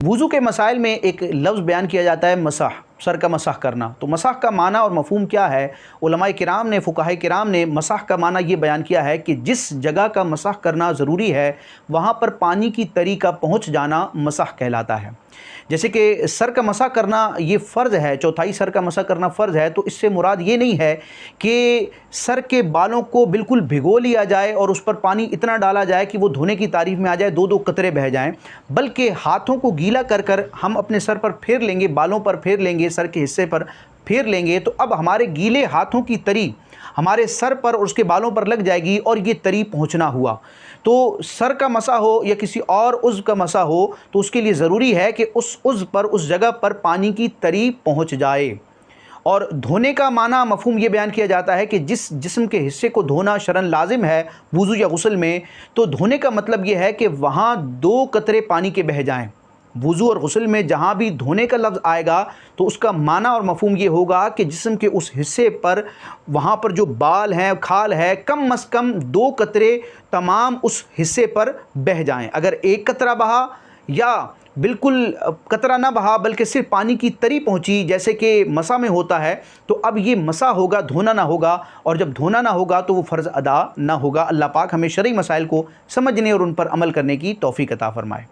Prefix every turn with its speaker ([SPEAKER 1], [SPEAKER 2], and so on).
[SPEAKER 1] वुज़ू के मसाइल में एक लफ्ज़ बयान किया जाता है मसाह, सर का मसाह करना। तो मसाह का माना और मफ़हूम क्या है? उलमाए किराम ने, फ़ुक़हाए किराम ने मसाह का माना ये बयान किया है कि जिस जगह का मसाह करना ज़रूरी है वहाँ पर पानी की तरी का पहुँच जाना मसाह कहलाता है। जैसे कि सर का मसाह करना ये फ़र्ज़ है, चौथाई सर का मसाह करना फ़र्ज़ है, तो इससे मुराद ये नहीं है कि सर के बालों को बिल्कुल भिगो लिया जाए और उस पर पानी इतना डाला जाए कि वो धोने की तारीफ़ में आ जाए, दो दो कतरे बह जाएँ, बल्कि हाथों को गीला कर कर हम अपने सर पर फेर लेंगे, बालों पर फेर लेंगे, सर के हिस्से पर फेर लेंगे, तो अब हमारे गीले हाथों की तरी हमारे सर पर और उसके बालों पर लग जाएगी और ये तरी पहुँचना हुआ। तो सर का मसा हो या किसी और उज़्व का मसा हो तो उसके लिए ज़रूरी है कि उस उज़्व पर, उस जगह पर पानी की तरी पहुँच जाए। और धोने का माना मफ़हूम ये बयान किया जाता है कि जिस जिस्म के हिस्से को धोना शरन लाजिम है वुज़ू या गुस्ल में, तो धोने का मतलब ये है कि वहाँ 2 कतरे पानी के बह जाएँ। वुज़ू और गुस्ल में जहाँ भी धोने का लफ्ज़ आएगा तो उसका माना और मफ़हूम ये होगा कि जिस्म के उस हिस्से पर, वहाँ पर जो बाल हैं, खाल है, कम अज़ कम 2 कतरे तमाम उस हिस्से पर बह जाएँ। अगर 1 कतरा बहा या बिल्कुल कतरा ना बहा बल्कि सिर्फ पानी की तरी पहुँची जैसे कि मसा में होता है, तो अब ये मसा होगा, धोना ना होगा, और जब धोना ना होगा तो वो फ़र्ज़ अदा ना होगा। अल्लाह पाक हमें शरई मसाइल को समझने और उन पर अमल करने की तौफ़ीक़ अता फ़रमाए।